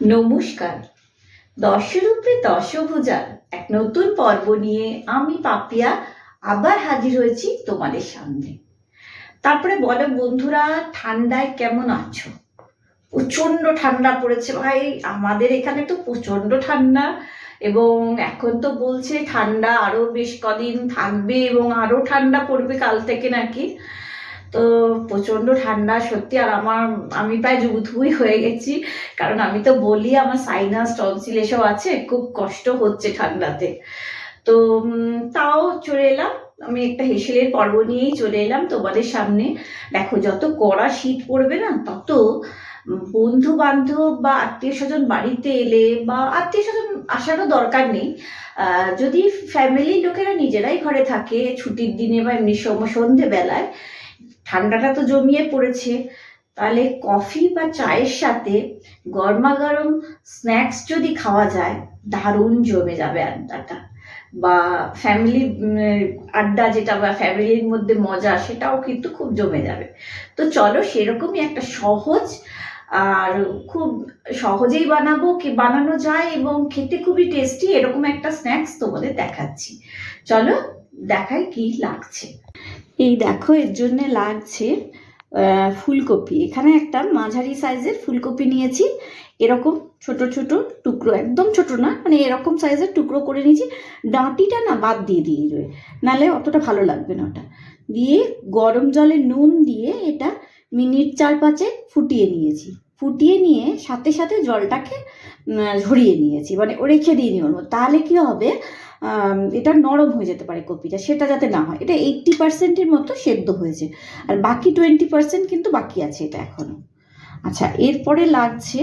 নমস্কার। দশের উপরে দশভুজার এক নতুন পর্ব নিয়ে আমি পাপিয়া আবার হাজির হয়েছি তোমাদের সামনে। তারপরে বলো বন্ধুরা, ঠান্ডায় কেমন আছো? প্রচন্ড ঠান্ডা পড়েছে ভাই, আমাদের এখানে তো প্রচন্ড ঠান্ডা। এবং এখন তো বলছে ঠান্ডা আরো বেশ কদিন থাকবে এবং আরো ঠান্ডা পড়বে কাল থেকে নাকি। তো প্রচন্ড ঠান্ডা সত্যি। আর আমি প্রায় জুবুথুবুই হয়ে গেছি, কারণ আমি তো বলি আমার সাইনাস টনসিল এসব আছে, খুব কষ্ট হচ্ছে ঠান্ডাতে। তো তাও চলে এলাম, আমি একটা হেসেলের পর্ব নিয়েই চলে এলাম তোমাদের সামনে। দেখো, যত কড়া শীত পড়বে না, তত বন্ধু বান্ধব বা আত্মীয় স্বজন বাড়িতে এলে, বা আত্মীয় স্বজন আসারও দরকার নেই, যদি ফ্যামিলির লোকেরা নিজেরাই ঘরে থাকে ছুটির দিনে বা এমনি সময় সন্ধেবেলায়, ঠান্ডাটা তো জমিয়ে পড়েছে, তাহলে কফি বা চায়ের সাথে গরমা গরম স্ন্যাক্স যদি খাওয়া যায়, দারুণ জমে যাবে আড্ডাটা। বা ফ্যামিলি আড্ডা যেটা, বা ফ্যামিলির মধ্যে মজা, সেটাও কিন্তু খুব জমে যাবে। তো চলো, সেরকমই একটা সহজ আর খুব সহজেই বানানো যায় এবং খেতে খুবই টেস্টি এরকম একটা স্ন্যাক্স তোমাদের দেখাচ্ছি। চলো দেখাই কি লাগছে। এই দেখো, এর জন্য লাগছে ফুলকপি। এখানে একটা মাঝারি সাইজের ফুলকপি নিয়েছি, এরকম ছোট ছোট টুকরো, একদম ছোট না, মানে এরকম সাইজের টুকরো করে নিয়েছি। ডাঁটিটা না বাদ দিয়ে দিই, নাহলে অতটা ভালো লাগবে না ওটা। দিয়ে গরম জলে নুন দিয়ে এটা মিনিট 4-5 ফুটিয়ে নিয়েছি। ফুটিয়ে নিয়ে সাথে সাথে জলটাকে ঝরিয়ে নিয়েছি, মানে ও রেখে দিয়ে নি ওর মধ্যে। তাহলে কি হবে, এটা নরম হয়ে যেতে পারে কপিটা, সেটা যাতে না হয়। এটা 80%-এর মতো সেদ্ধ হয়েছে, আর বাকি 20% কিন্তু বাকি আছে এটা এখনও। আচ্ছা, এরপরে লাগছে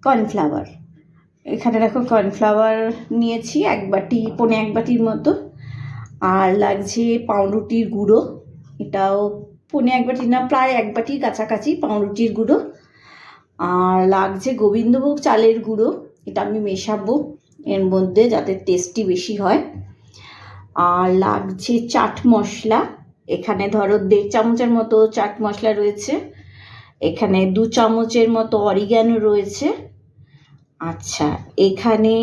কর্নফ্লাওয়ার। এখানে দেখো কর্নফ্লাওয়ার নিয়েছি 1 বাটি, 1.25 বাটির মতো। আর লাগছে পাউরুটির গুঁড়ো, এটাও 1.25 বাটি না, প্রায় 1 বাটির কাছাকাছি পাউরুটির গুঁড়ো। আর লাগছে গোবিন্দভোগ চালের গুঁড়ো, এটা আমি মেশাবো এর মধ্যে যাতে টেস্টি বেশি হয়। আর লাগছে চাট মশলা, এখানে ধরো 1.5 চামচের মতো চাট মশলা রয়েছে। এখানে 2 চামচের মতো অরিগ্যানো রয়েছে। আচ্ছা, এখানে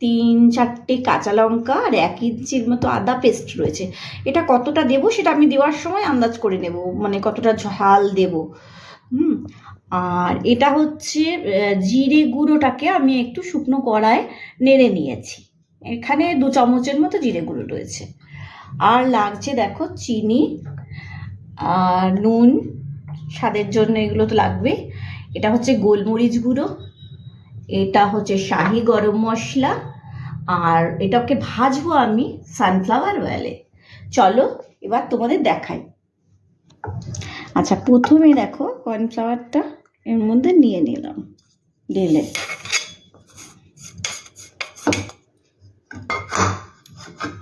3-4টে কাঁচা লঙ্কা আর 1 ইঞ্চির মতো আদা পেস্ট রয়েছে। এটা কতটা দেবো সেটা আমি দেওয়ার সময় আন্দাজ করে নেব, মানে কতটা ঝাল দেব। আর এটা হচ্ছে জিরে গুঁড়োটাকে আমি একটু শুকনো কড়ায় নেড়ে নিয়েছি, এখানে 2 চামচের মতো জিরে গুঁড়ো রয়েছে। আর লাগছে দেখো চিনি আর নুন, স্বাদের জন্য এগুলো তো লাগবে। এটা হচ্ছে গোলমরিচ গুঁড়ো, এটা হচ্ছে শাহি গরম মশলা, আর এটাকে ভাজবো আমি সানফ্লাওয়ার অয়েলে। চলো এবার তোমাদের দেখাই। আচ্ছা, প্রথমে দেখো কর্নফ্লাওয়ারটা এর মধ্যে নিয়ে নিলাম ঢেলে।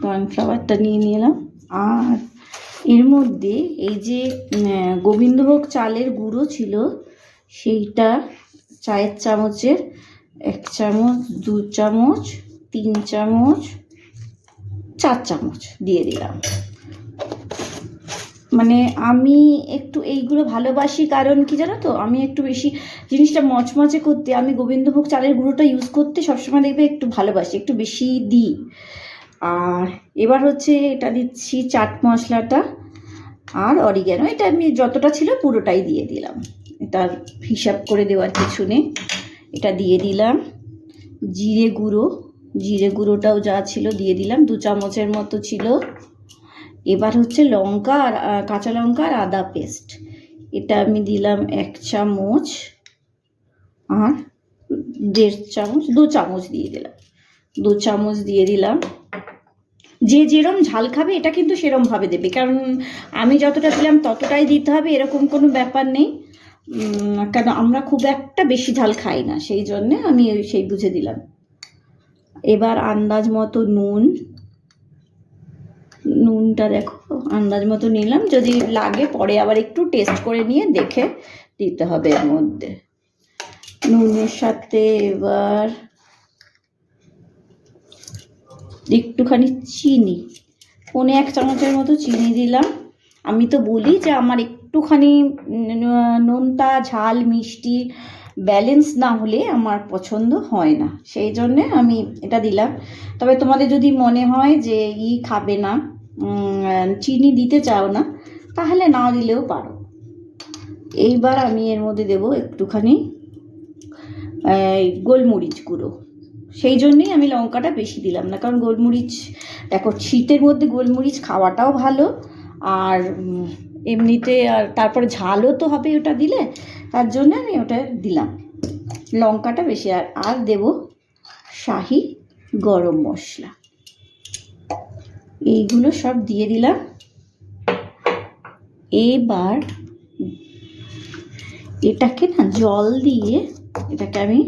কর্নফ্লাওয়ারটা নিয়ে নিলাম, আর এর মধ্যে এই যে গোবিন্দভোগ চালের গুঁড়ো ছিল, সেইটা চায়ের চামচের 1 চামচ, 2 চামচ, 3 চামচ, 4 চামচ দিয়ে দিলাম। মানে আমি একটু এইগুলো ভালোবাসি, কারণ কি জানো তো, আমি একটু বেশি জিনিসটা মচমচে করতে, আমি গোবিন্দভোগ চালের গুঁড়োটা ইউজ করতে সবসময় দেখবে একটু ভালোবাসি, একটু বেশি দিই। আর এবার হচ্ছে এটা দিচ্ছি চাট মশলাটা আর অরিগ্যানো, এটা আমি যতটা ছিল পুরোটাই দিয়ে দিলাম, এটার হিসাব করে দেওয়ার কিছু নেই। এটা দিয়ে দিলাম জিরে গুঁড়োটাও যা ছিল দিয়ে দিলাম, 2 চামচের মতো ছিল। এবার হচ্ছে লঙ্কা আর কাঁচা লঙ্কা আর আদা পেস্ট, এটা আমি দিলাম 1 চামচ, আর 1.5 চামচ, 2 চামচ দিয়ে দিলাম, 2 চামচ দিয়ে দিলাম। যে যেরম ঝাল খাবে এটা কিন্তু সেরমভাবে দেবে, কারণ আমি যতটা দিলাম ততটাই দিতে হবে এরকম কোনো ব্যাপার নেই, কারণ আমরা খুব একটা বেশি ঝাল খাই না, সেই জন্যে আমি সেই বুঝে দিলাম। এবার আন্দাজ মতো নুনটা দেখো আন্দাজ মতো নিলাম, যদি লাগে পরে আবার একটু টেস্ট করে নিয়ে দেখে দিতে হবে এর মধ্যে। নুনের সাথে এবার একটুখানি চিনি, 1 চামচের মতো চিনি দিলাম। আমি তো বলি যে আমার একটুখানি নোনতা ঝাল মিষ্টি ব্যালেন্স না হলে আমার পছন্দ হয় না, সেই জন্যে আমি এটা দিলাম। তবে তোমাদের যদি মনে হয় যে খাবে না, চিনি দিতে চাও না, তাহলে না দিলেও পারো। এইবার আমি এর মধ্যে দেবো একটুখানি গোলমরিচ গুঁড়ো। সেই জন্যেই আমি লঙ্কাটা বেশি দিলাম না, কারণ গোলমরিচ, দেখো শীতের মধ্যে গোলমরিচ খাওয়াটাও ভালো, আর এমনিতে আর তারপরে ঝালও তো হবে ওটা দিলে, তার জন্য আমি ওটা দিলাম লঙ্কাটা বেশি। আর দেব শাহি গরম মশলা, এইগুলো সব দিয়ে দিলাম। এবার এটাকে না জল দিয়ে এটাকে আমি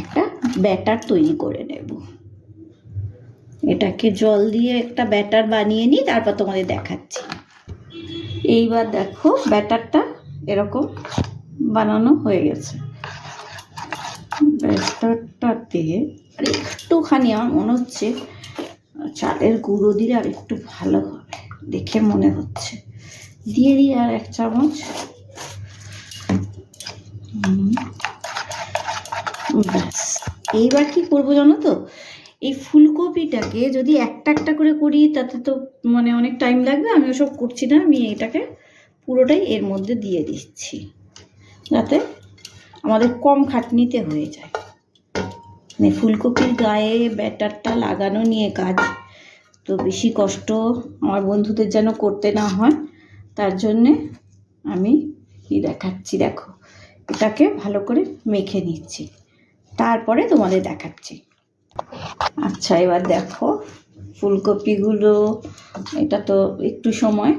একটা ব্যাটার তৈরি করে নেব। এটাকে জল দিয়ে একটা ব্যাটার বানিয়ে নিই, তারপর তোমাদের দেখাচ্ছি। এইবার দেখো ব্যাটারটা এরকম বানানো হয়ে গেছে। ব্যাটারটাতে আর একটুখানি আমার মনে হচ্ছে চালের গুঁড়ো দিলে আর একটু ভালো হবে, দেখে মনে হচ্ছে। দিয়ে দিই আর 1 চামচ। ব্যাস, এইবার কি করবো জানো তো, এই ফুলকপিটাকে যদি একটা একটা করে করি তাতে তো মানে অনেক টাইম লাগবে, আমি ওসব করছি না। আমি এটাকে পুরোটাই এর মধ্যে দিয়ে দিচ্ছি, যাতে আমাদের কম খাটনিতে হয়ে যায়। মানে ফুলকপির গায়ে ব্যাটারটা লাগানো নিয়ে কাজ, তো বেশি কষ্ট আমার বন্ধুদের যেন করতে না হয়, তার জন্যে আমি দেখাচ্ছি। দেখো, এটাকে ভালো করে মেখে নিচ্ছি, তারপরে তোমাদের দেখাচ্ছি। আচ্ছা, এবার দেখো ফুলকপিগুলো, এটা তো একটু সময়,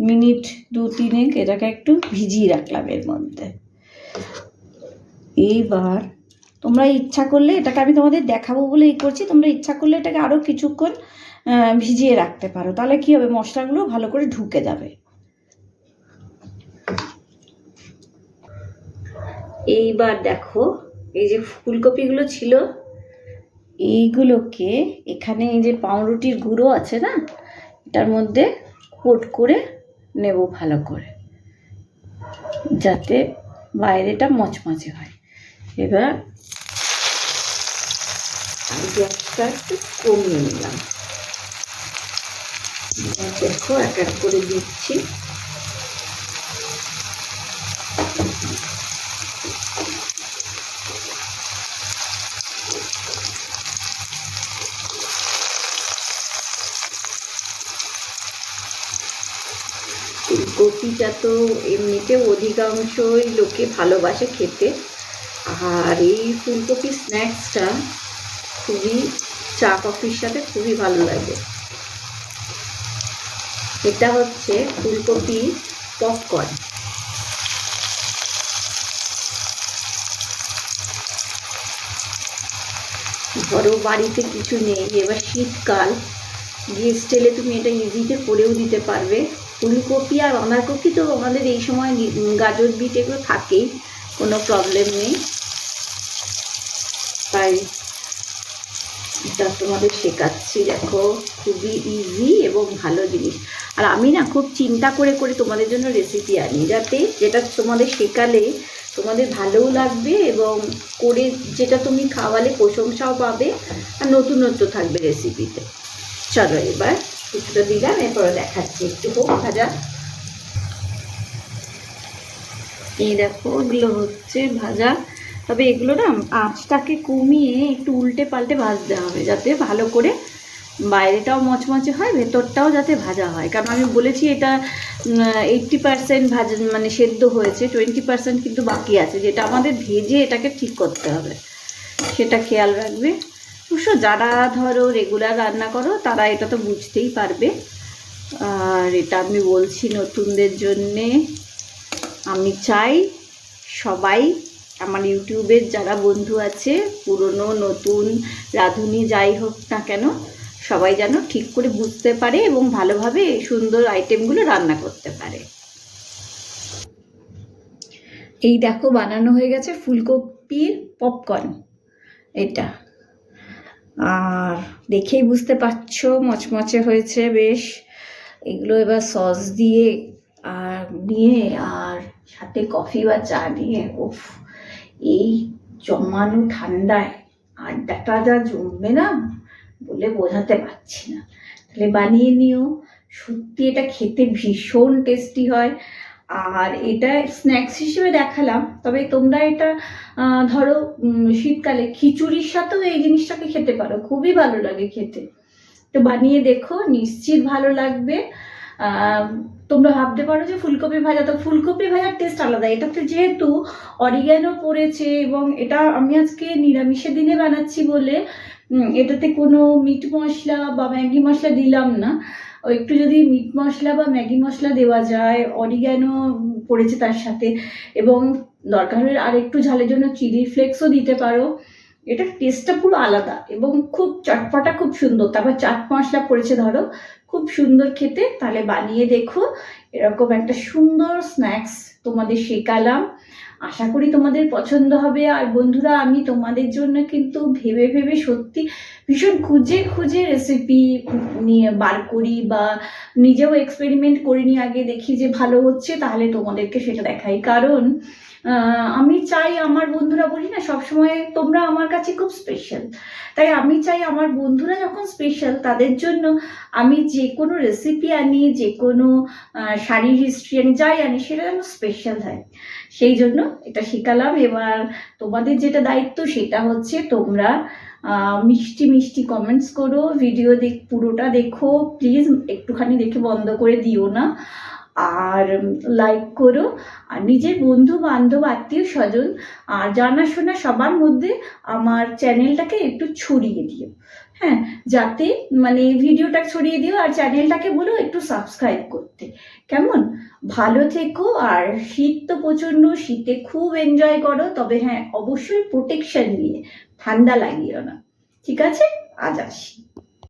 মিনিট 2-3 এটাকে একটু ভিজিয়ে রাখলাম এর মধ্যে। এইবার তোমরা ইচ্ছা করলে, এটাকে আমি তোমাদের দেখাবো বলে এই করছি, তোমরা ইচ্ছা করলে এটাকে আরও কিছুক্ষণ ভিজিয়ে রাখতে পারো, তাহলে কি হবে, মশলাগুলো ভালো করে ঢুকে যাবে। এইবার দেখো, এই যে ফুলকপিগুলো ছিল, এইগুলোকে এখানে এই যে পাউরুটির গুঁড়ো আছে না, এটার মধ্যে কোট করে নেব ভালো করে, যাতে বাইরেটা মচমচে হয়। এবার গ্যাসটা একটু কমিয়ে নিলাম। দেখো এক এক করে দিচ্ছি। ফুলকপিটা তো এমনিতে অধিকাংশই লোকে ভালোবাসে খেতে, আর এই ফুলকপি স্ন্যাক্সটা খুবই চা কফির সাথে খুবই ভালো লাগে। এটা হচ্ছে ফুলকপি পপকর্ন। ধরো বাড়িতে কিছু নেই, এবার শীতকাল, গেস্ট এলে তুমি এটা ইজিতে করেও দিতে পারবে। ফুলকপি আর বাঁধাকপি তো আমাদের এই সময়, গাজর বিট এগুলো থাকেই, কোনো প্রবলেম নেই। তাই এটা তোমাদের শেখাচ্ছি। দেখো, খুবই ইজি এবং ভালো জিনিস। আর আমি না খুব চিন্তা করে করে তোমাদের জন্য রেসিপি আনি, যাতে যেটা তোমাদের শেখালে তোমাদের ভালোও লাগবে, এবং করে যেটা তুমি খাওয়ালে প্রশংসাও পাবে, আর নতুনত্ব থাকবে রেসিপিতে। চলো, এবার কিছুটা দিলাম, এরপরে দেখাচ্ছি, একটু হোক ভাজা। এই দেখো, এগুলো হচ্ছে ভাজা, তবে এগুলো না আঁচটাকে কমিয়ে একটু উল্টে পাল্টে ভাজতে হবে, যাতে ভালো করে বাইরেটাও মচমচে হয়, ভেতরটাও যাতে ভাজা হয়। কারণ আমি বলেছি এটা 80% ভাজা, মানে সেদ্ধ হয়েছে, 20% কিন্তু বাকি আছে, যেটা আমাদের ভেজে এটাকে ঠিক করতে হবে, সেটা খেয়াল রাখবে। অবশ্য যারা ধরো রেগুলার রান্না করো তারা এটা তো বুঝতেই পারবে। আর এটা আমি বলছি নতুনদের জন্যে। আমি চাই সবাই, আমার ইউটিউবের যারা বন্ধু আছে, পুরনো নতুন রাঁধুনি যাই হোক না কেন, সবাই যেন ঠিক করে বুঝতে পারে এবং ভালোভাবে এই সুন্দর আইটেমগুলো রান্না করতে পারে। এই দেখো, বানানো হয়ে গেছে ফুলকপির পপকর্ন এটা, আর দেখেই বুঝতে পারছো মচমচে হয়েছে বেশ। এগুলো এবার সস দিয়ে আর নিয়ে, আর সাথে কফি বা চা নিয়ে, উফ, এই জমানো ঠান্ডায় আড্ডাটা যা জমবে না, বলে বোঝাতে পারছি না। তাহলে বানিয়ে নিও, সত্যি এটা খেতে ভীষণ টেস্টি হয়। আর এটা স্ন্যাক্স হিসেবে দেখালাম, তবে তোমরা এটা ধরো শীতকালে খিচুড়ির সাথেও এই জিনিসটাকে খেতে পারো, খুবই ভালো লাগে খেতে। তো বানিয়ে দেখো, নিশ্চিত ভালো লাগবে। তোমরা ভাবতে পারো যে ফুলকপি ভাজা, তো ফুলকপি ভাজার টেস্ট আলাদা। এটাতে যেহেতু অরিগ্যানো পড়েছে এবং এটা আমি আজকে নিরামিষের দিনে বানাচ্ছি বলে এটাতে কোনো মিট মশলা বা ম্যাগি মশলা দিলাম না। একটু যদি মিট মশলা বা ম্যাগি মশলা দেওয়া যায়, অরিগ্যানো পড়েছে তার সাথে, এবং দরকার হলে আর একটু ঝালের জন্য চিলি ফ্লেক্সও দিতে পারো। এটার টেস্টটা পুরো আলাদা এবং খুব চটপটা, খুব সুন্দর। তারপর চাট মশলা পড়েছে ধরো, খুব সুন্দর খেতে। তাহলে বানিয়ে দেখো, এরকম একটা সুন্দর স্ন্যাক্স তোমাদের শেখালাম, আশা করি তোমাদের পছন্দ হবে। আর বন্ধুরা, আমি তোমাদের জন্য কিন্তু ভেবে ভেবে সত্যি ভীষণ খুঁজে খুঁজে রেসিপি নিয়ে বার করি, বা নিজেও এক্সপেরিমেন্ট করিনি আগে, দেখি যে ভালো হচ্ছে তাহলে তোমাদেরকে সেটা দেখাই। কারণ আমি চাই আমার বন্ধুরা, বলি না সবসময় তোমরা আমার কাছে খুব স্পেশাল, তাই আমি চাই আমার বন্ধুরা যখন স্পেশাল, তাদের জন্য আমি যে কোনো রেসিপি আনি, যে কোনো শাড়ির হিস্ট্রি আনি, যাই আনি, সেটা যেন স্পেশাল হয়। সেই জন্য এটা শেখালাম। এবার তোমাদের যেটা দায়িত্ব সেটা হচ্ছে তোমরা মিষ্টি মিষ্টি কমেন্টস করো, ভিডিও পুরোটা দেখো প্লিজ, একটুখানি দেখে বন্ধ করে দিও না, আর লাইক করো, আর নিজের বন্ধু বান্ধব আত্মীয় স্বজন আর জানাশোনা সবার মধ্যে আমার চ্যানেলটাকে একটু ছড়িয়ে দিও। হ্যাঁ, যাতে মানে ভিডিওটা ছড়িয়ে দিও, আর চ্যানেলটাকে বলো একটু সাবস্ক্রাইব করতে। কেমন? ভালো থেকো। আর শীত তো প্রচণ্ড, শীতে খুব এনজয় করো, তবে হ্যাঁ অবশ্যই প্রোটেকশন নিয়ে, ঠান্ডা লাগিও না। ঠিক আছে, আজ আসি।